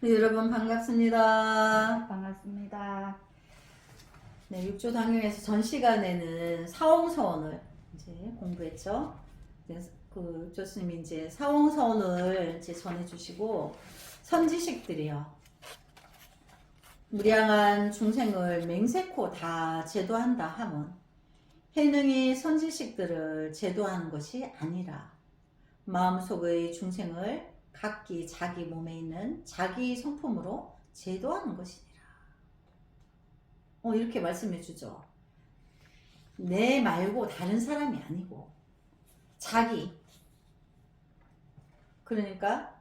네, 여러분 반갑습니다. 반갑습니다. 네, 육조당경에서 전 시간에는 사홍서원을 이제 공부했죠. 그 육조스님이 이제 사홍서원을 이제 전해주시고 선지식들이요. 무량한 중생을 맹세코 다 제도한다 하면 해능이 선지식들을 제도하는 것이 아니라 마음속의 중생을 각기 자기 몸에 있는 자기 성품으로 제도하는 것이니라. 이렇게 말씀해 주죠. 내 말고 다른 사람이 아니고 자기. 그러니까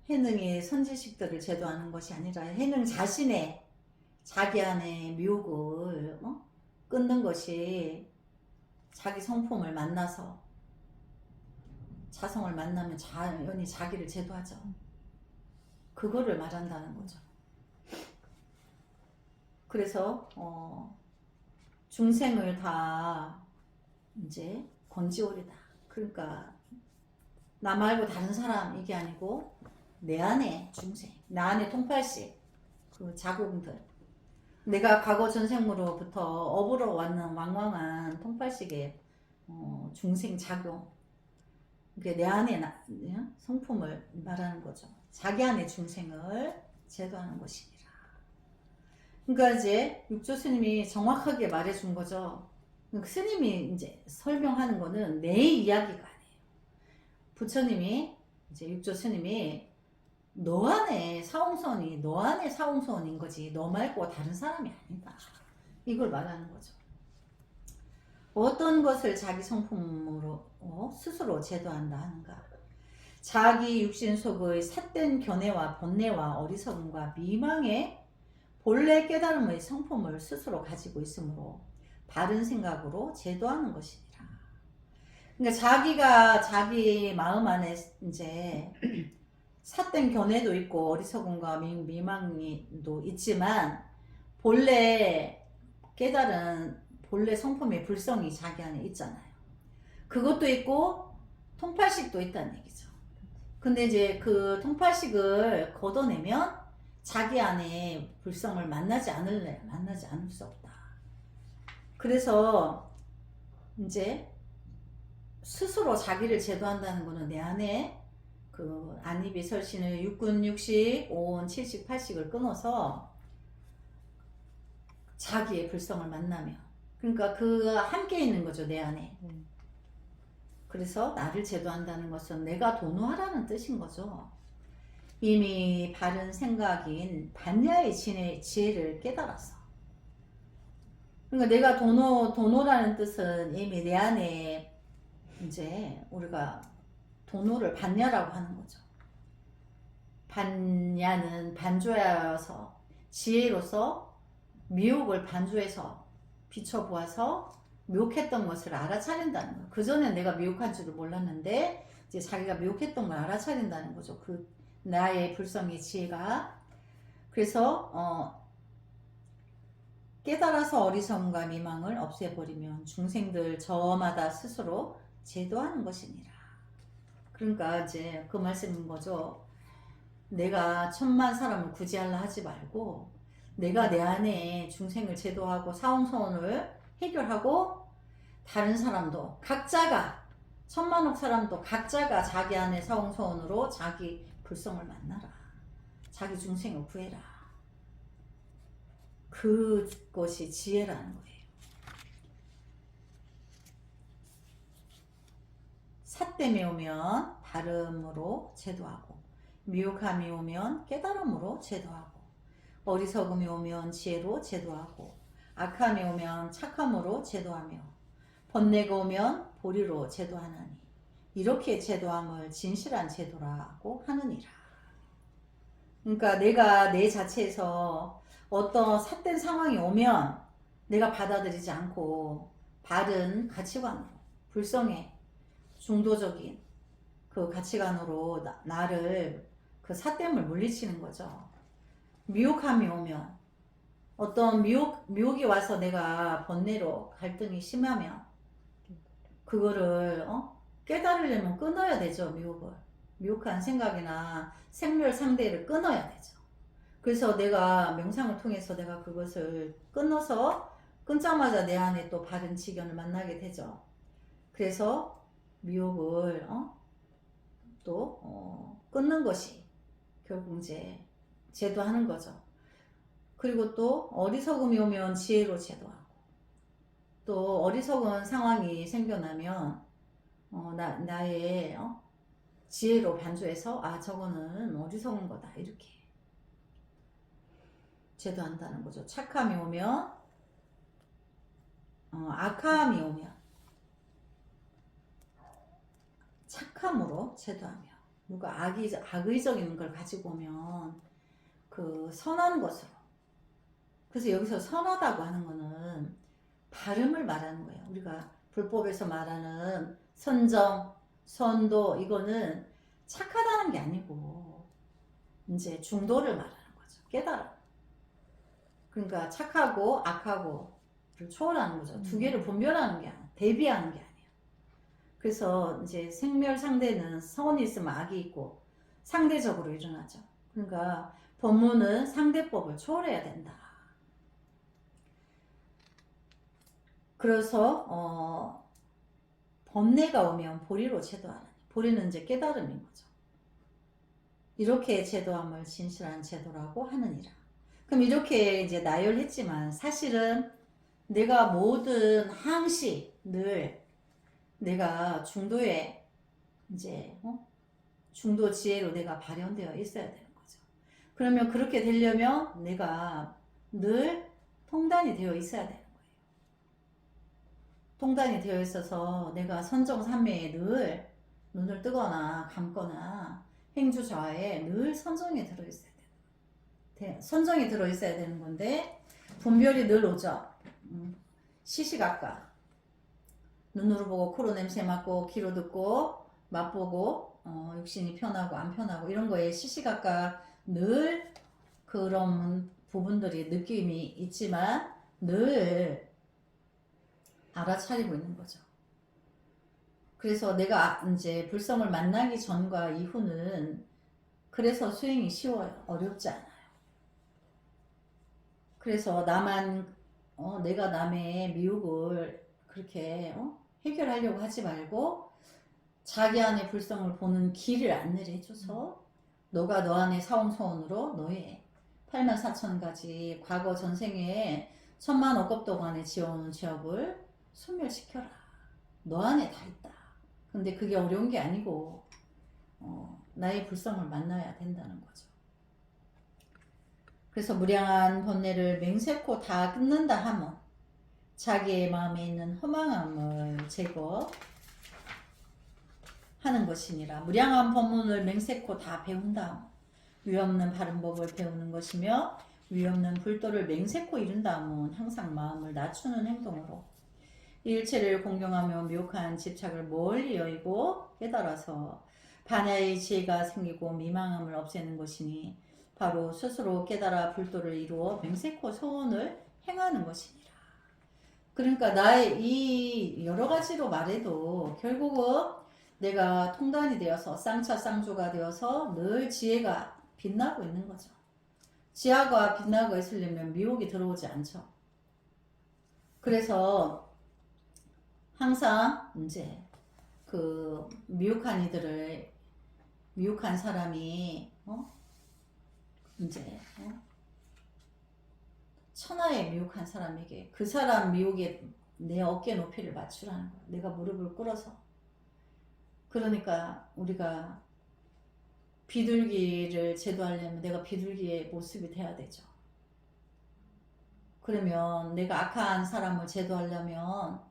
해능이 선지식들을 제도하는 것이 아니라 해능 자신의 자기 안에 묘욕을 끊는 것이 자기 성품을 만나서 자성을 만나면 자연히 자기를 제도하죠. 그거를 말한다는 거죠. 그래서 중생을 다 이제 건지오리다. 그러니까 나 말고 다른 사람 이게 아니고 내 안에 중생, 나 안에 통팔식 그 자궁들, 내가 과거 전생으로부터 업으로 왔는 왕왕한 통팔식의 중생 작용, 그게 내 안에 성품을 말하는 거죠. 자기 안에 중생을 제도하는 것이니라. 그러니까 이제 육조 스님이 정확하게 말해준 거죠. 그러니까 스님이 이제 설명하는 거는 내 이야기가 아니에요. 부처님이 이제 육조 스님이 너 안에 사홍선이 너 안에 사홍선인 거지 너 말고 다른 사람이 아니다. 이걸 말하는 거죠. 어떤 것을 자기 성품으로 스스로 제도한다 하는가? 자기 육신 속의 삿된 견해와 번뇌와 어리석음과 미망의 본래 깨달음의 성품을 스스로 가지고 있으므로 바른 생각으로 제도하는 것이니라. 그러니까 자기가 자기 마음 안에 이제 삿된 견해도 있고 어리석음과 미망도 있지만 본래 깨달은 본래 성품의 불성이 자기 안에 있잖아요. 그것도 있고 통팔식도 있다는 얘기죠. 근데 이제 그 통팔식을 걷어내면 자기 안에 불성을 만나지 않을 수 없다. 그래서 이제 스스로 자기를 제도한다는 거는 내 안에 그 안입이 설신을 육군 육식, 오온 칠식, 팔식을 끊어서 자기의 불성을 만나며, 그러니까 그 함께 있는 거죠, 내 안에. 그래서 나를 제도한다는 것은 내가 도노하라는 뜻인 거죠. 이미 바른 생각인 반야의 지혜를 깨달았어. 그러니까 내가 도노라는 뜻은 이미 내 안에 이제 우리가 도노를 반야라고 하는 거죠. 반야는 반조야여서 지혜로서 미혹을 반조해서 비춰보아서 미혹했던 것을 알아차린다는 거예요. 그전에 내가 미혹한 줄을 몰랐는데 이제 자기가 미혹했던 걸 알아차린다는 거죠. 그 나의 불성의 지혜가. 그래서 깨달아서 어리석음과 미망을 없애버리면 중생들 저마다 스스로 제도하는 것이니라. 그러니까 이제 그 말씀인 거죠. 내가 천만 사람을 구제하려 하지 말고 내가 내 안에 중생을 제도하고 사홍서원을 해결하고 다른 사람도 각자가 천만억 사람도 각자가 자기 안에 사홍서원으로 자기 불성을 만나라. 자기 중생을 구해라. 그것이 지혜라는 거예요. 삿됨이 오면 바름으로 제도하고 미혹함이 오면 깨달음으로 제도하고 어리석음이 오면 지혜로 제도하고 악함이 오면 착함으로 제도하며 번뇌가 오면 보리로 제도하나니 이렇게 제도함을 진실한 제도라고 하느니라. 그러니까 내가 내 자체에서 어떤 삿된 상황이 오면 내가 받아들이지 않고 바른 가치관으로 불성의 중도적인 그 가치관으로 나를 그 삿됨을 물리치는 거죠. 미혹함이 오면 어떤 미혹이 와서 내가 번뇌로 갈등이 심하면 그거를 깨달으려면 끊어야 되죠. 미혹을. 미혹한 생각이나 생멸 상대를 끊어야 되죠. 그래서 내가 명상을 통해서 내가 그것을 끊자마자 내 안에 또 바른 지견을 만나게 되죠. 그래서 미혹을 끊는 것이 결국 이제 제도하는 거죠. 그리고 또 어리석음이 오면 지혜로 제도하고, 또 어리석은 상황이 생겨나면 나의 지혜로 반주해서 저거는 어리석은 거다 이렇게 제도한다는 거죠. 착함이 오면 악함이 오면 착함으로 제도하며, 누가 악의적인 걸 가지고 오면 그 선한 것으로. 그래서 여기서 선하다고 하는 거는 발음을 말하는 거예요. 우리가 불법에서 말하는 선정, 선도, 이거는 착하다는 게 아니고 이제 중도를 말하는 거죠. 깨달음. 그러니까 착하고 악하고를 초월하는 거죠. 두 개를 분별하는 게 아니야. 대비하는 게 아니야. 그래서 이제 생멸 상대는 선이 있으면 악이 있고 상대적으로 일어나죠. 그러니까 법문은 상대법을 초월해야 된다. 그래서 번뇌가 오면 보리로 제도하라니. 보리는 이제 깨달음인 거죠. 이렇게 제도함을 진실한 제도라고 하느니라. 그럼 이렇게 이제 나열했지만 사실은 내가 모든 항시 늘 내가 중도에 이제 중도 지혜로 내가 발현되어 있어야 되는 거죠. 그러면 그렇게 되려면 내가 늘 통단이 되어 있어야 되는 거예요. 통단이 되어 있어서 내가 선정삼매에 늘 눈을 뜨거나 감거나 행주좌에 늘 선정이 들어있어야 돼요. 선정이 들어있어야 되는 건데 분별이 늘 오죠. 시시각각 눈으로 보고 코로 냄새 맡고 귀로 듣고 맛보고 육신이 편하고 안 편하고 이런 거에 시시각각 늘 그런 부분들이 느낌이 있지만 늘 알아차리고 있는 거죠. 그래서 내가 이제 불성을 만나기 전과 이후는 그래서 수행이 쉬워요. 어렵지 않아요. 그래서 내가 남의 미혹을 그렇게 해결하려고 하지 말고 자기 안의 불성을 보는 길을 안내를 해줘서 너가 너 안의 사홍소원으로 너의 84,000가지 과거 전생에 10,000억 동안에 지어오는 죄업을 소멸시켜라. 너 안에 다 있다. 근데 그게 어려운 게 아니고 나의 불성을 만나야 된다는 거죠. 그래서 무량한 번뇌를 맹세코 다 끊는다 하면 자기의 마음에 있는 허망함을 제거하는 것이니라. 무량한 법문을 맹세코 다 배운다. 위없는 바른 법을 배우는 것이며 위없는 불도를 맹세코 이룬다 하면 항상 마음을 낮추는 행동으로 일체를 공경하며 미혹한 집착을 멀리 여의고 깨달아서 반야의 지혜가 생기고 미망함을 없애는 것이니 바로 스스로 깨달아 불도를 이루어 맹세코 소원을 행하는 것이니라. 그러니까 나의 이 여러 가지로 말해도 결국은 내가 통단이 되어서 쌍차 쌍조가 되어서 늘 지혜가 빛나고 있는 거죠. 지혜가 빛나고 있으려면 미혹이 들어오지 않죠. 그래서 항상 이제 그 미혹한 사람이 이제 천하에 미혹한 사람에게 그 사람 미혹에 내 어깨 높이를 맞추라는 거야. 내가 무릎을 꿇어서. 그러니까 우리가 비둘기를 제도하려면 내가 비둘기의 모습이 돼야 되죠. 그러면 내가 악한 사람을 제도하려면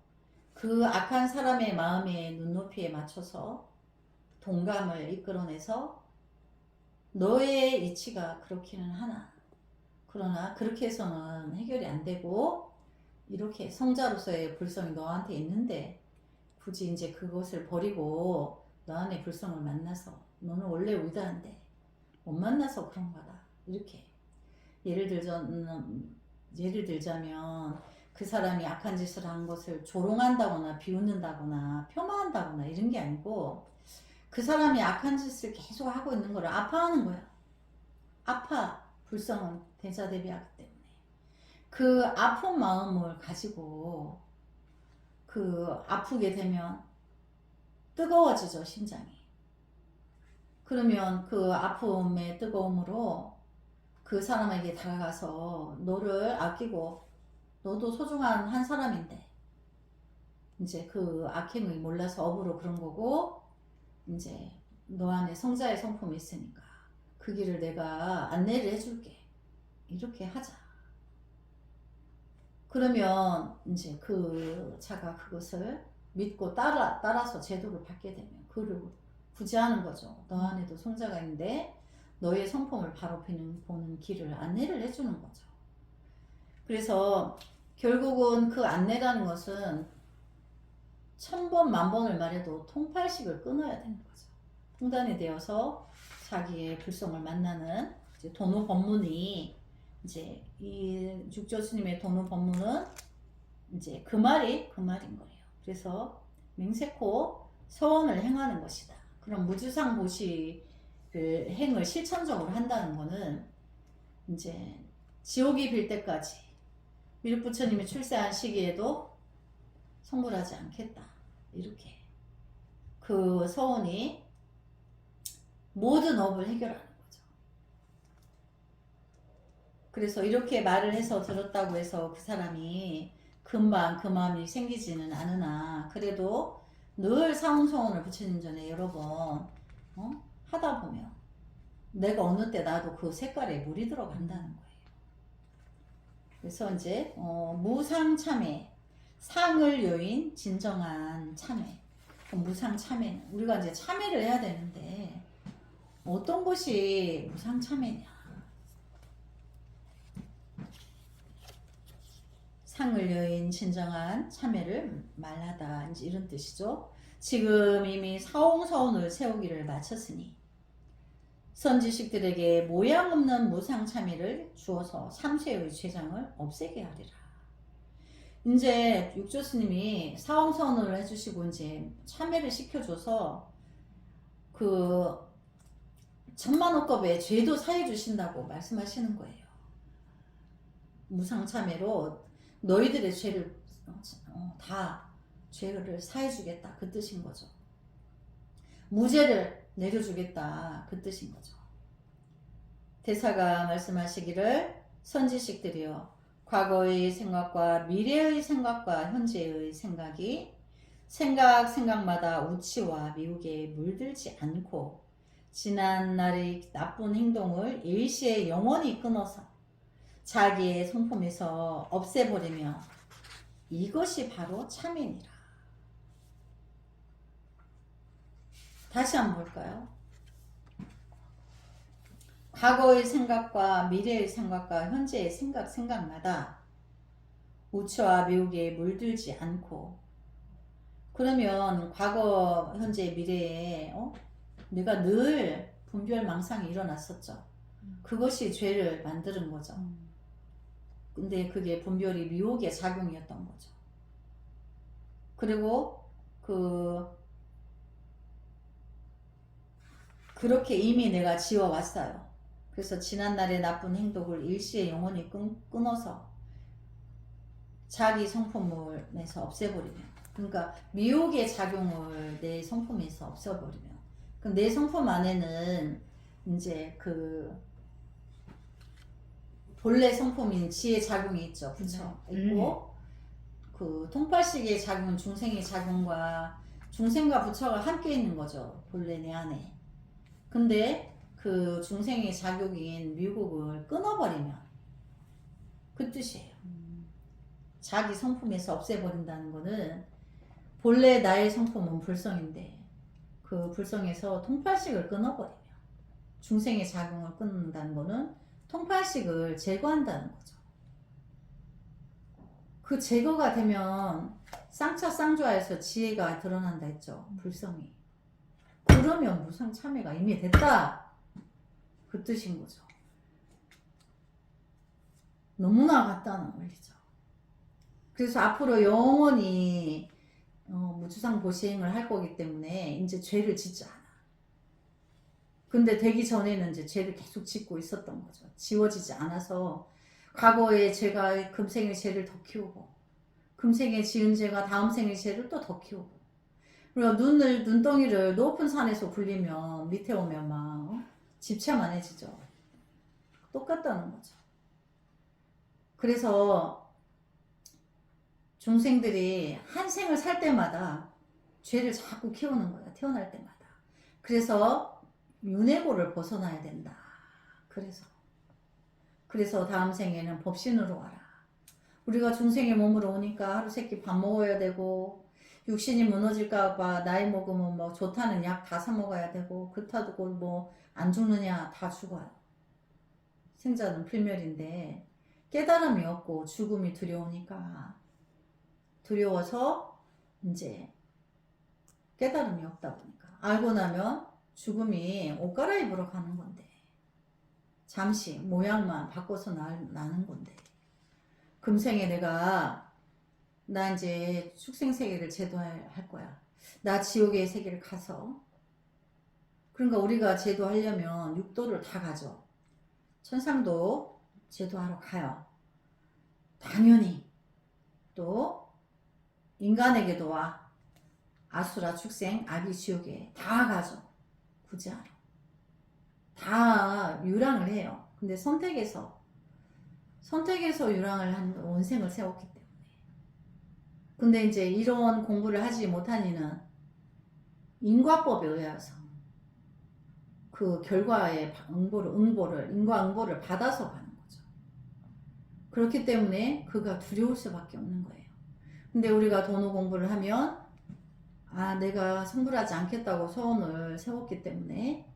그 악한 사람의 마음의 눈높이에 맞춰서 동감을 이끌어내서 너의 이치가 그렇기는 하나. 그러나 그렇게 해서는 해결이 안 되고 이렇게 성자로서의 불성이 너한테 있는데 굳이 이제 그것을 버리고 너 안에 불성을 만나서 너는 원래 의도한데 못 만나서 그런 거다. 이렇게 예를 들자면 그 사람이 악한 짓을 한 것을 조롱한다거나 비웃는다거나 폄하한다거나 이런 게 아니고 그 사람이 악한 짓을 계속 하고 있는 거를 아파하는 거야. 아파. 불성은 대자대비하기 때문에. 그 아픈 마음을 가지고 그 아프게 되면 뜨거워지죠, 심장이. 그러면 그 아픔의 뜨거움으로 그 사람에게 다가가서 너를 아끼고 너도 소중한 한 사람인데 이제 그 악행을 몰라서 업으로 그런 거고 이제 너 안에 성자의 성품이 있으니까 그 길을 내가 안내를 해줄게. 이렇게 하자. 그러면 이제 그 자가 그것을 믿고 따라서 제도를 받게 되면 그를 구제하는 거죠. 너 안에도 성자가 있는데 너의 성품을 바로 보는 길을 안내를 해주는 거죠. 그래서 결국은 그 안내라는 것은 1000번 만번을 말해도 통팔식을 끊어야 되는 거죠. 통단이 되어서 자기의 불성을 만나는 이제 도노 법문이 이제 이 육조스님의 도노 법문은 이제 그 말인 거예요. 그래서 맹세코 서원을 행하는 것이다. 그럼 무주상 보시를 행을 실천적으로 한다는 거는 이제 지옥이 빌 때까지 미륵부처님이 출세한 시기에도 성불하지 않겠다. 이렇게 그 서원이 모든 업을 해결하는 거죠. 그래서 이렇게 말을 해서 들었다고 해서 그 사람이 금방 그 마음이 생기지는 않으나 그래도 늘 사홍서원을 부처님 전에 여러 번 하다 보면 내가 어느 때 나도 그 색깔에 물이 들어간다는 거예요. 그래서 이제 무상참회, 상을 요인 진정한 참회. 무상참회, 우리가 이제 참회를 해야 되는데 어떤 것이 무상참회냐? 상을 여인 진정한 참회를 말하다, 이제 이런 뜻이죠. 지금 이미 사홍서원을 세우기를 마쳤으니 선지식들에게 모양 없는 무상참회를 주어서 삼세의 죄장을 없애게 하리라. 이제 육조스님이 사홍서원을 해주시고 이제 참회를 시켜줘서 그 천만옥겁의 죄도 사해 주신다고 말씀하시는 거예요. 무상참회로 너희들의 죄를 다 죄를 사해 주겠다, 그 뜻인 거죠. 무죄를 내려주겠다, 그 뜻인 거죠. 대사가 말씀하시기를 선지식들이여 과거의 생각과 미래의 생각과 현재의 생각이 생각마다 우치와 미혹에 물들지 않고 지난 날의 나쁜 행동을 일시에 영원히 끊어서 자기의 성품에서 없애버리며 이것이 바로 참회니라. 다시 한번 볼까요? 과거의 생각과 미래의 생각과 현재의 생각마다 우치와 미혹에 물들지 않고, 그러면 과거, 현재, 미래에 내가 늘 분별망상이 일어났었죠. 그것이 죄를 만드는 거죠. 근데 그게 분별이 미혹의 작용이었던 거죠. 그리고 그렇게 이미 내가 지어왔어요. 그래서 지난날의 나쁜 행동을 일시에 영원히 끊어서 자기 성품을 내서 없애버리면, 그러니까 미혹의 작용을 내 성품에서 없애버리면, 그럼 내 성품 안에는 이제 그 본래 성품인 지의 작용이 있죠. 부처 있고, 그 통팔식의 작용은 중생의 작용과 중생과 부처가 함께 있는 거죠. 본래 내 안에. 근데 그 중생의 작용인 미국을 끊어버리면 그 뜻이에요. 자기 성품에서 없애버린다는 거는 본래 나의 성품은 불성인데 그 불성에서 통팔식을 끊어버리면, 중생의 작용을 끊는다는 거는 통팔식을 제거한다는 거죠. 그 제거가 되면 쌍차쌍좌에서 지혜가 드러난다 했죠. 불성이. 그러면 무상참회가 이미 됐다, 그 뜻인 거죠. 너무나 같다는 원리죠. 그래서 앞으로 영원히 무주상 보시행을 할 거기 때문에 이제 죄를 짓지 않아. 근데 되기 전에는 이제 죄를 계속 짓고 있었던 거죠. 지워지지 않아서 과거에 제가 금생의 죄를 더 키우고 금생에 지은 죄가 다음 생의 죄를 또 더 키우고 그리고 눈덩이를 높은 산에서 굴리면 밑에 오면 막 집채만해지죠. 똑같다는 거죠. 그래서 중생들이 한 생을 살 때마다 죄를 자꾸 키우는 거야. 태어날 때마다. 그래서 윤회고를 벗어나야 된다. 그래서 다음 생에는 법신으로 와라. 우리가 중생의 몸으로 오니까 하루 세끼 밥 먹어야 되고 육신이 무너질까봐 나이 먹으면 뭐 좋다는 약 다 사 먹어야 되고 그렇다고 뭐 안 죽느냐 다 죽어요. 생자는 필멸인데 깨달음이 없고 죽음이 두려우니까 두려워서 이제 깨달음이 없다 보니까 알고 나면 죽음이 옷 갈아입으러 가는 건데 잠시 모양만 바꿔서 나는 건데 금생에 나 이제 축생세계를 제도할 거야. 나 지옥의 세계를 가서 그러니까 우리가 제도하려면 육도를 다 가죠. 천상도 제도하러 가요. 당연히 또 인간에게도 와. 아수라 축생 아기 지옥에 다 가죠. 구제하러. 다 유랑을 해요. 근데 선택해서 유랑을 한 원생을 세웠기 때문에. 근데 이제 이런 공부를 하지 못한 이는 인과법에 의해서 그 결과의 인과 응보를 받아서 가는 거죠. 그렇기 때문에 그가 두려울 수밖에 없는 거예요. 근데 우리가 도노 공부를 하면 내가 성불하지 않겠다고 소원을 세웠기 때문에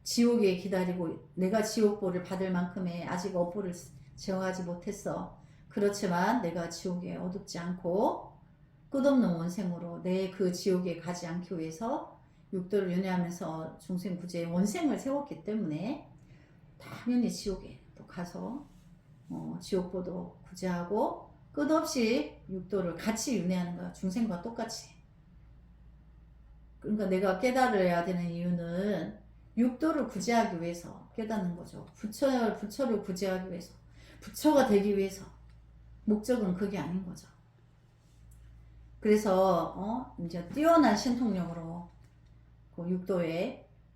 지옥에 기다리고 내가 지옥보를 받을 만큼의 아직 업보를 제어하지 못했어. 그렇지만 내가 지옥에 어둡지 않고 끝없는 원생으로 내 그 지옥에 가지 않기 위해서 육도를 윤회하면서 중생 구제에 원생을 세웠기 때문에 당연히 지옥에 또 가서 지옥보도 구제하고 끝없이 육도를 같이 윤회하는 거야. 중생과 똑같이. 그러니까 내가 깨달아야 되는 이유는 육도를 구제하기 위해서 깨닫는 거죠. 부처를 구제하기 위해서. 부처가 되기 위해서. 목적은 그게 아닌 거죠. 그래서 이제 뛰어난 신통력으로 그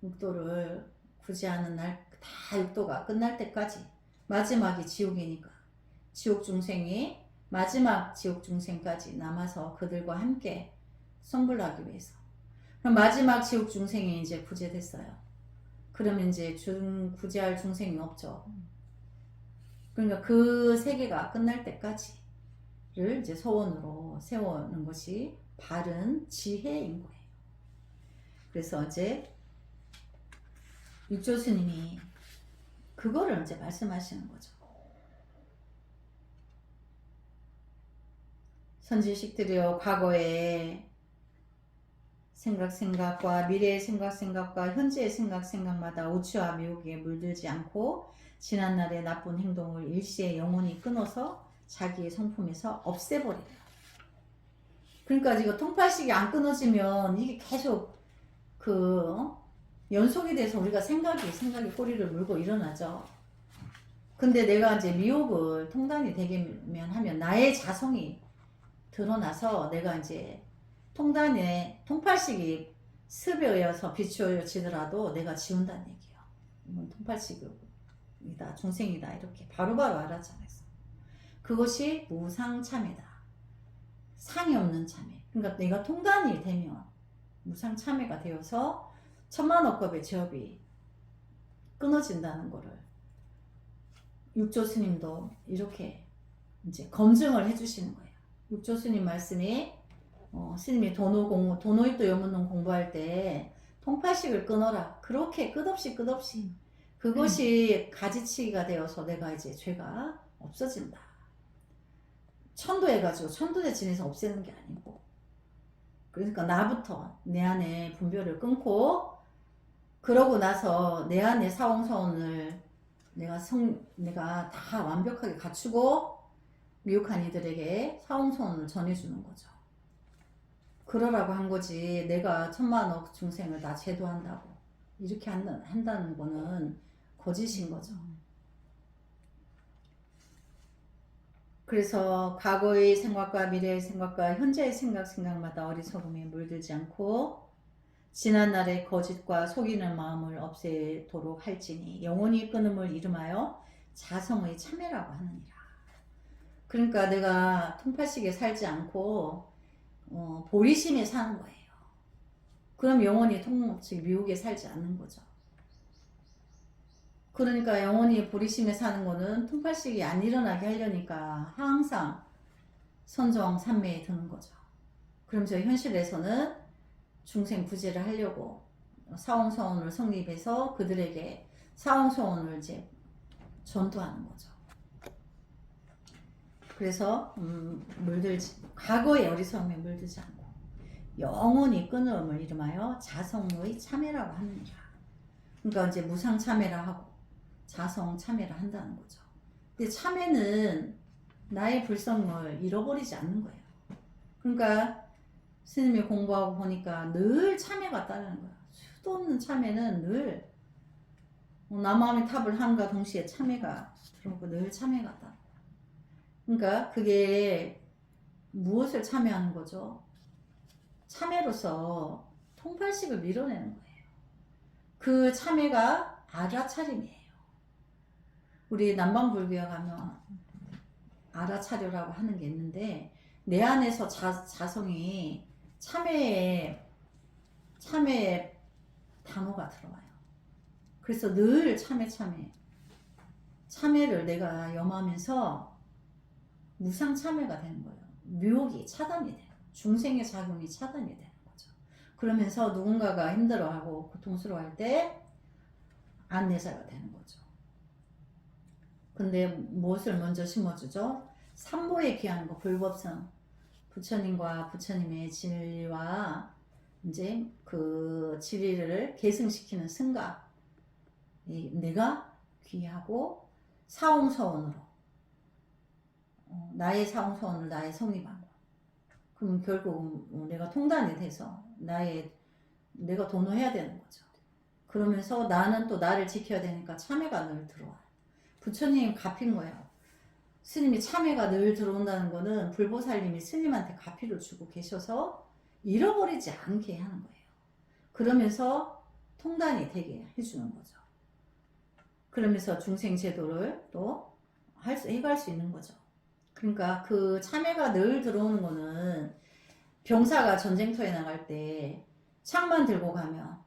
육도를 구제하는 날 다 육도가 끝날 때까지 마지막이 지옥이니까 지옥 중생이 마지막 지옥 중생까지 남아서 그들과 함께 성불하기 위해서. 그럼 마지막 지옥 중생이 이제 구제됐어요. 그러면 이제 구제할 중생이 없죠. 그러니까 그 세계가 끝날 때까지를 이제 소원으로 세우는 것이 바른 지혜인 거예요. 그래서 이제 육조 스님이 그거를 이제 말씀하시는 거죠. 선지식들이여 과거에 생각과 미래의 생각과 현재의 생각마다 우추와 미혹에 물들지 않고 지난날의 나쁜 행동을 일시에 영원히 끊어서 자기의 성품에서 없애버려요. 그러니까 이거 통팔식이 안 끊어지면 이게 계속 연속이 돼서 우리가 생각이 꼬리를 물고 일어나죠. 근데 내가 이제 미혹을 통단이 되게면 하면 나의 자성이 드러나서 내가 이제 통팔식이 습에 의해서 비추어지더라도 내가 지운다는 얘기예요. 이건 통팔식이다, 중생이다 이렇게 바로바로 알아차려서 그것이 무상참회다. 상이 없는 참회. 그러니까 내가 통단이 되면 무상참회가 되어서 천만억겁의 제업이 끊어진다는 거를 육조 스님도 이렇게 이제 검증을 해주시는 거예요. 육조 스님 말씀이 스님이 도노이토 여문론 공부할 때 통팔식을 끊어라. 그렇게 끝없이 그것이 가지치기가 되어서 내가 이제 죄가 없어진다. 천도해가지고 천도제 지내서 없애는 게 아니고 그러니까 나부터 내 안에 분별을 끊고 그러고 나서 내 안에 사홍서원을 내가 다 완벽하게 갖추고 미혹한 이들에게 사홍서원을 전해주는 거죠. 그러라고 한 거지 내가 천만억 중생을 다 제도한다고 이렇게 한다는 거는 거짓인 거죠. 그래서 과거의 생각과 미래의 생각과 현재의 생각마다 어리석음에 물들지 않고 지난날의 거짓과 속이는 마음을 없애도록 할지니 영원히 끊음을 이름하여 자성의 참회라고 하느니라. 그러니까 내가 통팔식에 살지 않고 보리심에 사는 거예요. 그럼 영원히 미혹에 살지 않는 거죠. 그러니까 영원히 보리심에 사는 거는 통팔식이 안 일어나게 하려니까 항상 선정 삼매에 드는 거죠. 그럼 저 현실에서는 중생 구제를 하려고 사홍서원을 성립해서 그들에게 사홍서원을 이제 전도하는 거죠. 그래서 과거의 어리석음에 물들지 않고 영원히 끊음을 이름하여 자성의 참회라고 합니다. 그러니까 이제 무상 참회라 하고 자성 참회라 한다는 거죠. 근데 참회는 나의 불성을 잃어버리지 않는 거예요. 그러니까 스님이 공부하고 보니까 늘 참회가 따르는 거야. 수도 없는 참회는 늘 남아함의 탑을 함과 동시에 참회가 들어오고 늘 참회가 따르고. 그러니까 그게 무엇을 참회하는 거죠? 참회로서 통팔식을 밀어내는 거예요. 그 참회가 알아차림이에요. 우리 남방불교에 가면 알아차려라고 하는 게 있는데 내 안에서 자성이 참회의 단어가 들어와요. 그래서 늘 참회를 내가 염하면서 무상 참회가 되는 거예요. 묘기 차단이 돼요. 중생의 작용이 차단이 되는 거죠. 그러면서 누군가가 힘들어하고 고통스러워할 때 안내자가 되는 거죠. 근데 무엇을 먼저 심어주죠? 삼보에 귀하는 거, 불법성. 부처님과 부처님의 진리와 이제 그 진리를 계승시키는 승가. 내가 귀하고 사홍서원으로 나의 사홍서원을 나의 성립하고 그럼 결국 내가 통단이 돼서 내가 도노해야 되는 거죠. 그러면서 나는 또 나를 지켜야 되니까 참회가 늘 들어와요. 부처님 갚인 거예요. 스님이 참회가 늘 들어온다는 거는 불보살님이 스님한테 가피를 주고 계셔서 잃어버리지 않게 하는 거예요. 그러면서 통단이 되게 해주는 거죠. 그러면서 중생 제도를 또 해갈 수 있는 거죠. 그러니까 그 참회가 늘 들어오는 거는 병사가 전쟁터에 나갈 때 창만 들고 가면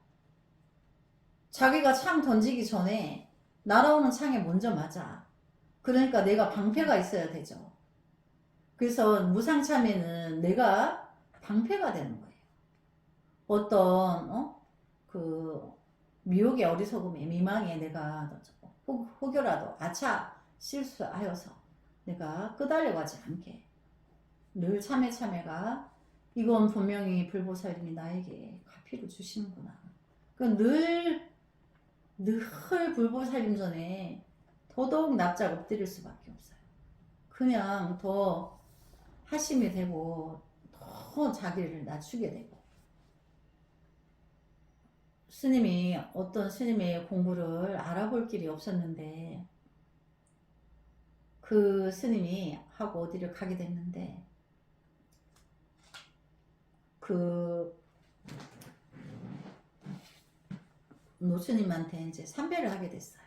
자기가 창 던지기 전에 날아오는 창에 먼저 맞아. 그러니까 내가 방패가 있어야 되죠. 그래서 무상참회는 내가 방패가 되는 거예요. 어떤 그 미혹의 어리석음에 미망에 내가 혹여라도 실수하여서 내가 끄달려가지 않게 늘 참회가 이건 분명히 불보살님이 나에게 가피를 주시는구나. 그러니까 늘 불보살님 전에 더더욱 납작 엎드릴 수밖에 없어요. 그냥 더 하심이 되고 더 자기를 낮추게 되고 어떤 스님의 공부를 알아볼 길이 없었는데 그 스님이 하고 어디를 가게 됐는데 그 노스님한테 이제 삼배를 하게 됐어요.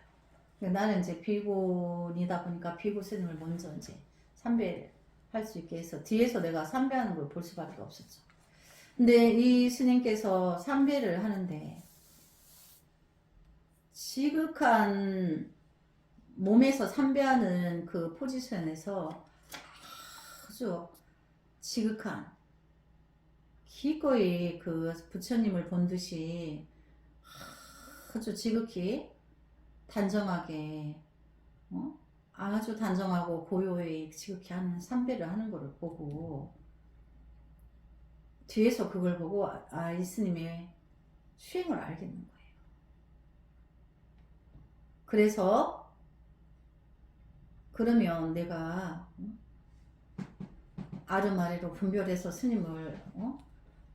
나는 이제 비구니다 보니까 비구 스님을 먼저 이제 삼배를 할 수 있게 해서 뒤에서 내가 삼배하는 걸 볼 수밖에 없었죠. 근데 이 스님께서 삼배를 하는데 지극한 몸에서 삼배하는 그 포지션에서 아주 지극한 기꺼이 그 부처님을 본 듯이 아주 지극히 단정하게 아주 단정하고 고요히 지극히 하는 삼배를 하는 것을 보고 뒤에서 그걸 보고 이 스님의 수행을 알겠는 거예요. 그래서 그러면 내가 아름아래로 분별해서 스님을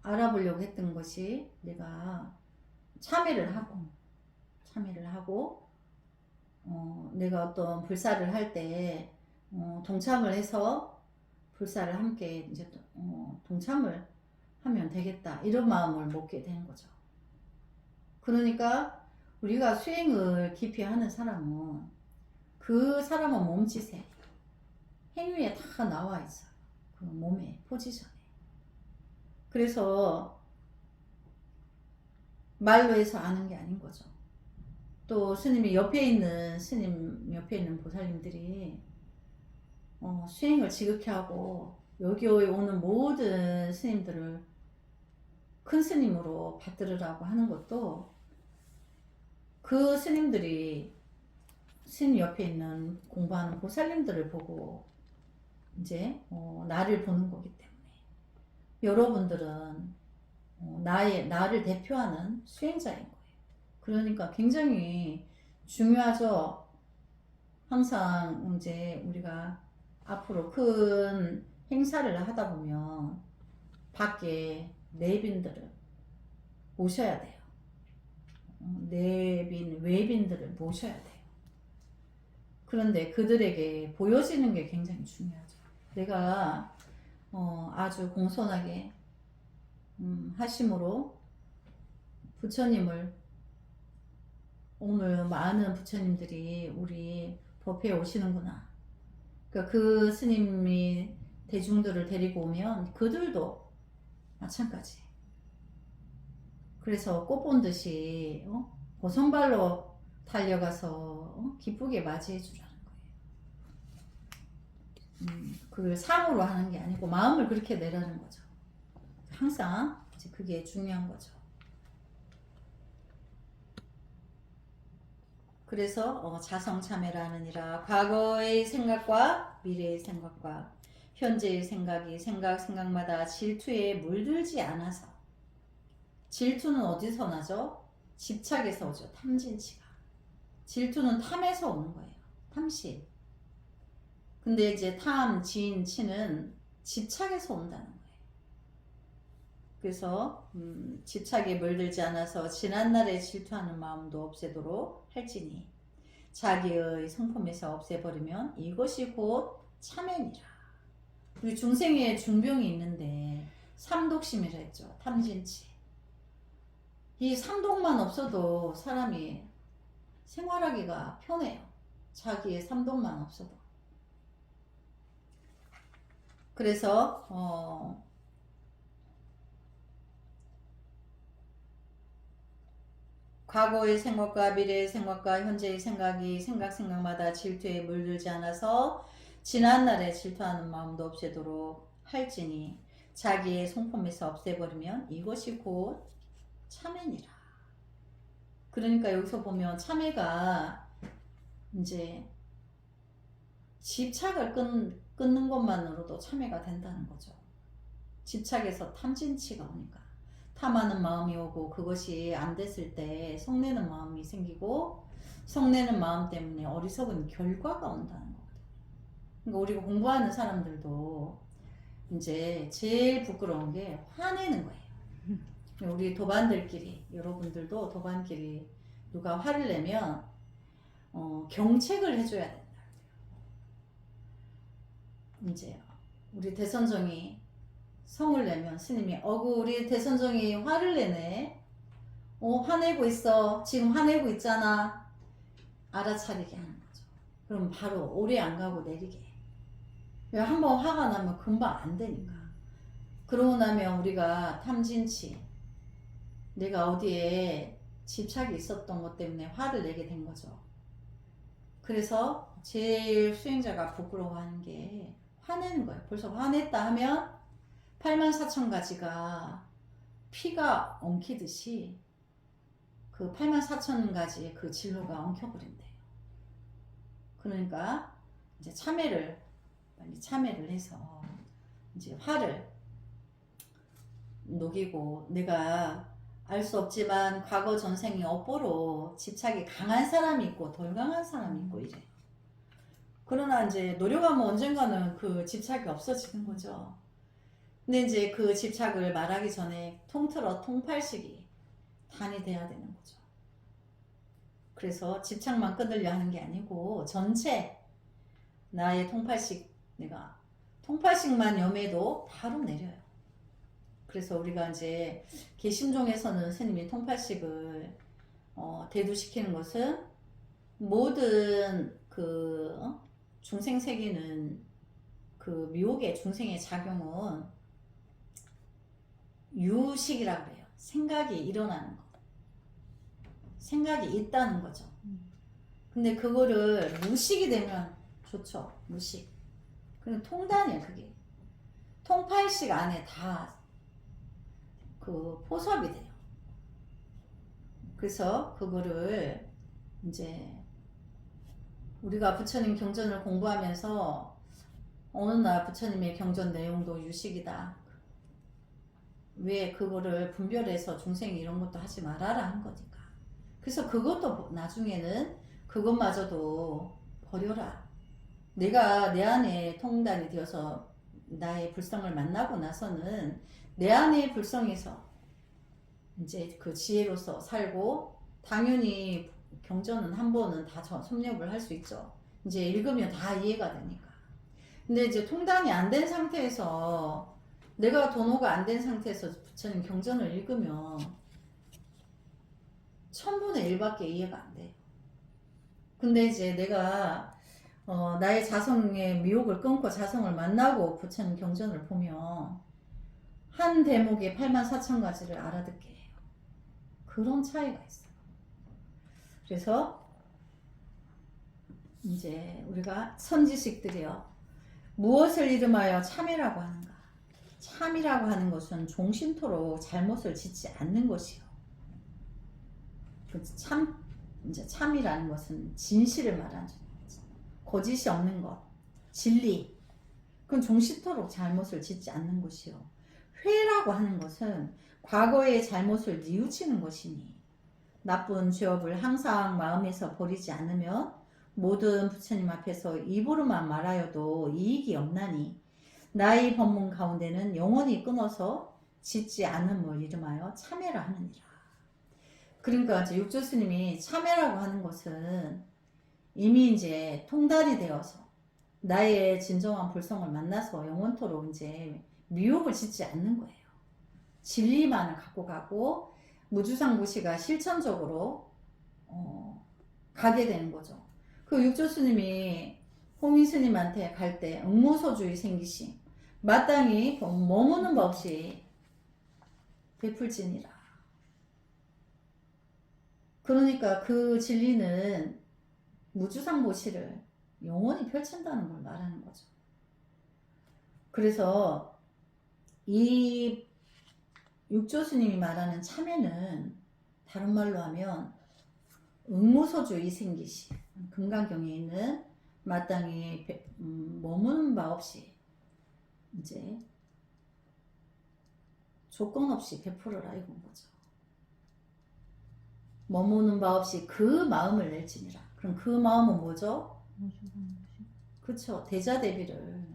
알아보려고 했던 것이 내가 참회를 하고 참여를 하고 내가 어떤 불사를 할 때 동참을 해서 불사를 함께 이제 동참을 하면 되겠다 이런 마음을 먹게 되는 거죠. 그러니까 우리가 수행을 깊이 하는 사람은 그 사람의 몸짓에 행위에 다 나와 있어요. 그 몸의 포지션에. 그래서 말로 해서 아는 게 아닌 거죠. 또 스님 옆에 있는 보살님들이 수행을 지극히 하고 여기 오는 모든 스님들을 큰 스님으로 받들으라고 하는 것도 그 스님들이 스님 옆에 있는 공부하는 보살님들을 보고 이제 나를 보는 거기 때문에 여러분들은 나를 대표하는 수행자인 거예요. 그러니까 굉장히 중요하죠. 항상 이제 우리가 앞으로 큰 행사를 하다 보면 밖에 내빈들을 모셔야 돼요. 외빈들을 모셔야 돼요. 그런데 그들에게 보여지는 게 굉장히 중요하죠. 내가 아주 공손하게 하심으로 부처님을 오늘 많은 부처님들이 우리 법회에 오시는구나. 그러니까 그 스님이 대중들을 데리고 오면 그들도 마찬가지. 그래서 꽃 본 듯이 보선발로 달려가서 기쁘게 맞이해 주라는 거예요. 그걸 상으로 하는 게 아니고 마음을 그렇게 내라는 거죠. 항상 이제 그게 중요한 거죠. 그래서 자성참회라느니라 과거의 생각과 미래의 생각과 현재의 생각이 생각마다 질투에 물들지 않아서 질투는 어디서 나죠? 집착에서 오죠. 탐진치가. 질투는 탐에서 오는 거예요. 탐심. 근데 이제 탐, 진, 치는 집착에서 온다는 거예요. 그래서 집착에 물들지 않아서 지난날에 질투하는 마음도 없애도록 할지니 자기의 성품에서 없애버리면 이것이 곧 참회니라. 우리 중생에 중병이 있는데 삼독심이라 했죠. 탐진치. 이 삼독만 없어도 사람이 생활하기가 편해요. 자기의 삼독만 없어도. 그래서 과거의 생각과 미래의 생각과 현재의 생각이 생각마다 질투에 물들지 않아서 지난날에 질투하는 마음도 없애도록 할지니 자기의 성품에서 없애버리면 이것이 곧 참회니라. 그러니까 여기서 보면 참회가 이제 집착을 끊는 것만으로도 참회가 된다는 거죠. 집착에서 탐진치가 오니까 탐하는 마음이 오고 그것이 안 됐을 때 성내는 마음이 생기고 성내는 마음 때문에 어리석은 결과가 온다는 거거든요. 그러니까 우리가 공부하는 사람들도 이제 제일 부끄러운 게 화내는 거예요. 우리 도반들끼리 여러분들도 도반끼리 누가 화를 내면 경책을 해줘야 된다. 이제 우리 대선정이 성을 내면 스님이 우리 대선정이 화를 내네. 화내고 있어. 지금 화내고 있잖아. 알아차리게 하는 거죠. 그럼 바로 오래 안 가고 내리게. 한번 화가 나면 금방 안 되니까. 그러고 나면 우리가 탐진치, 내가 어디에 집착이 있었던 것 때문에 화를 내게 된 거죠. 그래서 제일 수행자가 부끄러워하는 게 화내는 거예요. 벌써 화냈다 하면 84,000가지가 피가 엉키듯이 그 84,000가지의 그 진로가 엉켜버린대요. 그러니까 이제 빨리 참회를 해서 이제 화를 녹이고, 내가 알 수 없지만 과거 전생이 업보로 집착이 강한 사람이 있고 덜 강한 사람이 있고 이래요. 그러나 이제 노력하면 언젠가는 그 집착이 없어지는 거죠. 근데 이제 그 집착을 말하기 전에 통틀어 통팔식이 단이 돼야 되는 거죠. 그래서 집착만 끊으려 하는 게 아니고 전체 나의 통팔식, 내가 통팔식만 염해도 바로 내려요. 그래서 우리가 이제 개심종에서는 스님이 통팔식을 대두시키는 것은 모든 그 중생 세계는 그 미혹의 중생의 작용은 유식이라고 해요. 생각이 일어나는 거. 생각이 있다는 거죠. 근데 그거를 무식이 되면 좋죠. 무식. 그냥 통단이에요. 그게. 통팔식 안에 다 그 포섭이 돼요. 그래서 그거를 이제 우리가 부처님 경전을 공부하면서 어느 날 부처님의 경전 내용도 유식이다. 왜 그거를 분별해서 중생이 이런 것도 하지 말아라 한 거니까. 그래서 그것도 나중에는 그것마저도 버려라. 내가 내 안에 통단이 되어서 나의 불성을 만나고 나서는 내 안의 불성에서 이제 그 지혜로서 살고, 당연히 경전은 한 번은 다 섭렵을 할 수 있죠. 이제 읽으면 다 이해가 되니까. 근데 이제 통단이 안 된 상태에서, 내가 도노가 안 된 상태에서 부처님 경전을 읽으면 1000분의 1밖에 이해가 안 돼요. 근데 이제 내가 나의 자성의 미혹을 끊고 자성을 만나고 부처님 경전을 보면 한 대목에 84,000가지를 알아듣게 해요. 그런 차이가 있어요. 그래서 이제 우리가 선지식들이요, 무엇을 이름하여 참이라고 하는가? 참이라고 하는 것은 종신토록 잘못을 짓지 않는 것이요. 이제 참이라는 것은 진실을 말하는, 거짓이 없는 것, 진리. 그건 종신토록 잘못을 짓지 않는 것이요. 회라고 하는 것은 과거의 잘못을 뉘우치는 것이니, 나쁜 죄업을 항상 마음에서 버리지 않으면 모든 부처님 앞에서 입으로만 말하여도 이익이 없나니, 나의 법문 가운데는 영원히 끊어서 짓지 않음을 이름하여 참회라 하느니라. 그러니까 이제 육조 스님이 참회라고 하는 것은 이미 이제 통달이 되어서 나의 진정한 불성을 만나서 영원토록 이제 미혹을 짓지 않는 거예요. 진리만을 갖고 가고 무주상부시가 실천적으로 가게 되는 거죠. 그 육조 스님이 홍인 스님한테 갈 때 응무소주의 생기심, 마땅히 머무는 법 없이 베풀지니라. 그러니까 그 진리는 무주상보시를 영원히 펼친다는 걸 말하는 거죠. 그래서 이 육조 스님이 말하는 참회는 다른 말로 하면 응무소주 이생기시, 금강경에 있는 마땅히 머무는 바 없이 이제 조건 없이 베풀어라 이건 거죠. 머무는 바 없이 그 마음을 낼지니라. 그럼 그 마음은 뭐죠? 그쵸. 대자대비를,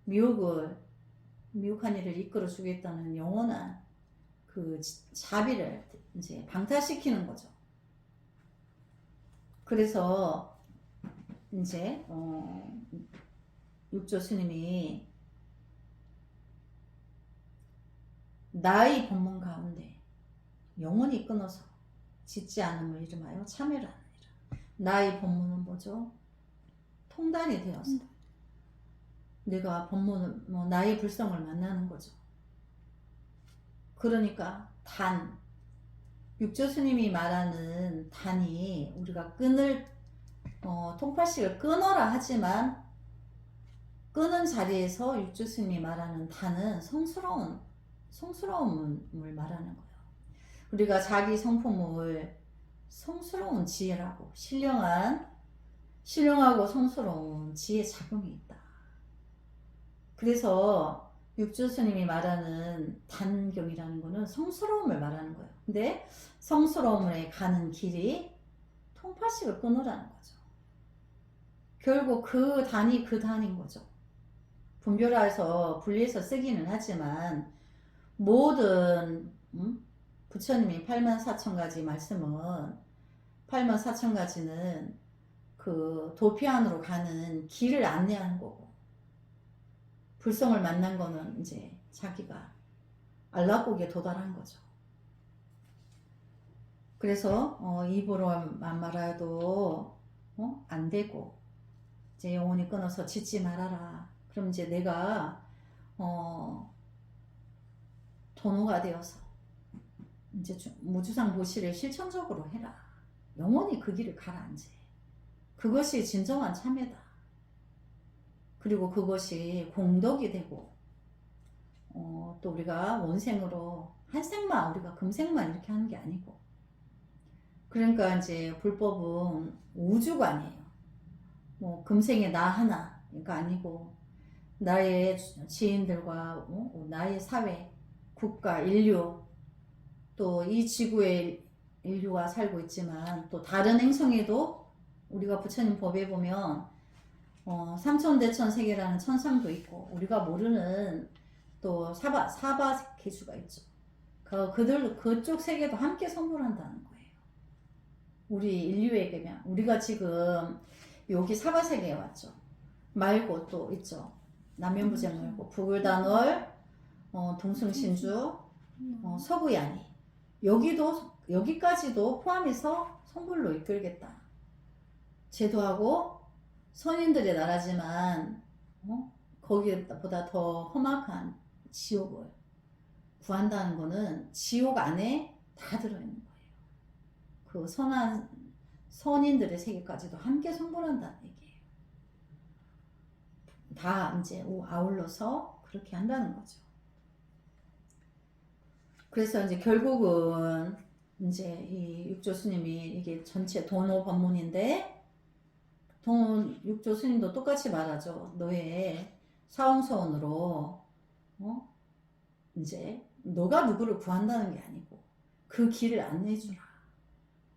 미혹한 일을 이끌어 주겠다는 영원한 그 자비를 이제 방탈시키는 거죠. 그래서 이제 육조 스님이 나의 법문 가운데 영원히 끊어서 짓지 않음을 이름하여 참회라 하느니라. 나의 법문은 뭐죠? 통단이 되어서 내가 법문을 나의 불성을 만나는 거죠. 그러니까 육조 스님이 말하는 단이 우리가 통팔식을 끊어라 하지만 끊은 자리에서 육조 스님이 말하는 단은 성스러움을 말하는 거예요. 우리가 자기 성품을 성스러운 지혜라고, 신령하고 성스러운 지혜 작용이 있다. 그래서 육조 스님이 말하는 단경이라는 거는 성스러움을 말하는 거예요. 근데 성스러움에 가는 길이 통팔식을 끊으라는 거죠. 결국 그 단이 그 단인 거죠. 분별해서 쓰기는 하지만 모든 부처님이 84,000가지 말씀은 8만 4천 가지는 그 도피 안으로 가는 길을 안내하는 거고, 불성을 만난 거는 이제 자기가 안락국에 도달한 거죠. 그래서 입으로만 말해도 안 되고, 이제 영혼이 끊어서 짓지 말아라. 그럼 이제 내가 도노가 되어서 이제 무주상 보시를 실천적으로 해라. 영원히 그 길을 가라앉아. 그것이 진정한 참회다. 그리고 그것이 공덕이 되고, 또 우리가 원생으로 한 생만, 우리가 금생만 이렇게 하는 게 아니고, 그러니까 이제 불법은 우주관이에요. 뭐 금생에 나 하나가 아니고, 나의 지인들과 나의 사회, 국가, 인류, 또 이 지구에 인류가 살고 있지만 또 다른 행성에도 우리가 부처님 법에 보면 삼천대천 세계라는 천상도 있고, 우리가 모르는 또 사바세계주가 있죠. 그쪽 세계도 함께 선물한다는 거예요. 우리 인류에게면, 우리가 지금 여기 사바세계에 왔죠. 말고 또 있죠. 남면부제 말고 북을단월, 동승신주, 서구야니, 여기까지도 포함해서 선불로 이끌겠다. 제도하고 선인들의 나라지만 거기보다 더 험악한 지옥을 구한다는 거는 지옥 안에 다 들어있는 거예요. 그 선한 선인들의 세계까지도 함께 선불한다는 얘기예요. 다 이제 아울러서 그렇게 한다는 거죠. 그래서 이제 결국은 이제 이 육조 스님이, 이게 전체 도노 법문인데, 육조 스님도 똑같이 말하죠. 너의 사홍서원으로 이제 너가 누구를 구한다는 게 아니고 그 길을 안내해주라.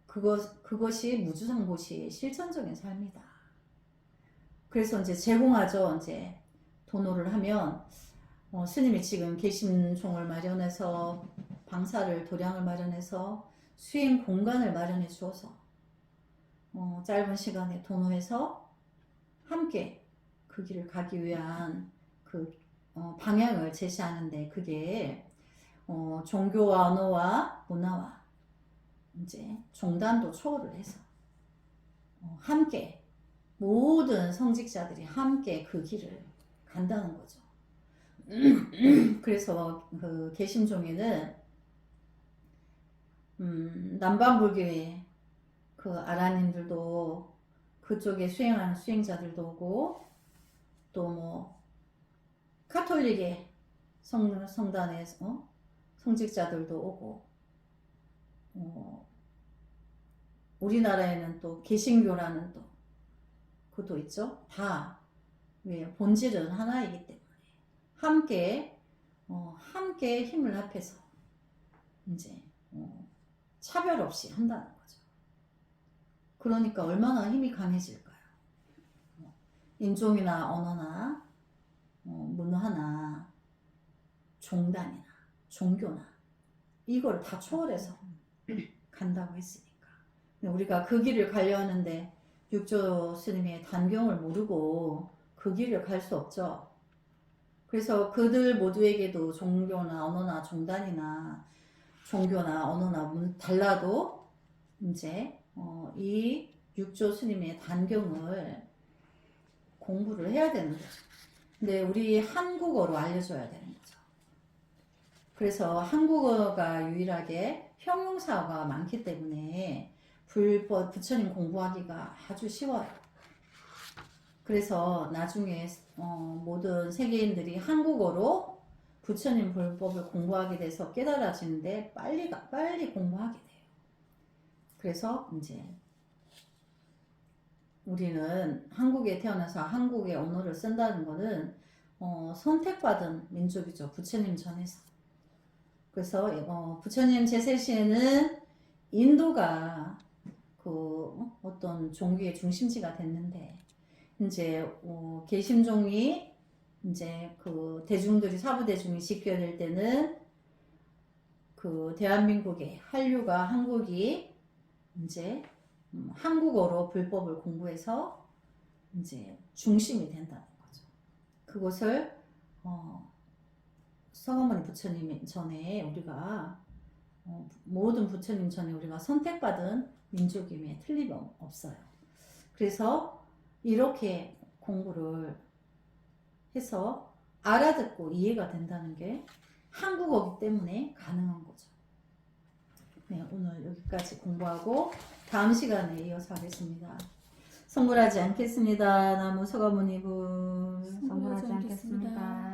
그것이 무주상보시의 실천적인 삶이다. 그래서 이제 제공하죠. 이제 도노를 하면 스님이 지금 계심종을 마련해서, 방사를 도량을 마련해서, 수행 공간을 마련해 주어서 짧은 시간에 도노해서 함께 그 길을 가기 위한 그 방향을 제시하는데, 그게 종교와 언어와 문화와 이제 종단도 초월을 해서 함께 모든 성직자들이 함께 그 길을 간다는 거죠. 그래서 그 개심종에는 남반불교의 그 아라님들도 그쪽에 수행하는 수행자들도 오고, 또 뭐 카톨릭의 성단의 성직자들도 오고, 우리나라에는 또 개신교라는 또 그것도 있죠. 다 왜 본질은 하나이기 때문에 함께 힘을 합해서 이제 차별 없이 한다는 거죠. 그러니까 얼마나 힘이 강해질까요? 인종이나 언어나 문화나 종단이나 종교나 이걸 다 초월해서 간다고 했으니까, 우리가 그 길을 가려 하는데 육조 스님의 단경을 모르고 그 길을 갈 수 없죠. 그래서 그들 모두에게도 종교나 언어나 종단이나 종교나 언어나 달라도 이제 이 육조 스님의 단경을 공부를 해야 되는 거죠. 근데 우리 한국어로 알려줘야 되는 거죠. 그래서 한국어가 유일하게 형용사가 많기 때문에 부처님 공부하기가 아주 쉬워요. 그래서 나중에 모든 세계인들이 한국어로 부처님 불법을 공부하게 돼서 깨달아지는데 빨리 공부하게 돼요. 그래서 이제 우리는 한국에 태어나서 한국의 언어를 쓴다는 거는 선택받은 민족이죠. 부처님 전에서. 그래서 부처님 제세시에는 인도가 그 어떤 종교의 중심지가 됐는데, 이제 개심종이 이제 그 대중들이 사부대중이 집결될 때는 그 대한민국의 한류가 한국이 이제 한국어로 불법을 공부해서 이제 중심이 된다는 거죠. 그것을 서가모니 부처님 전에 우리가 모든 부처님 전에 우리가 선택받은 민족임에 틀림없어요. 그래서 이렇게 공부를 해서 알아듣고 이해가 된다는 게 한국어기 때문에 가능한 거죠. 네, 오늘 여기까지 공부하고 다음 시간에 이어서 하겠습니다. 선물하지 않겠습니다. 나무 서가모니분 선물하지 않겠습니다.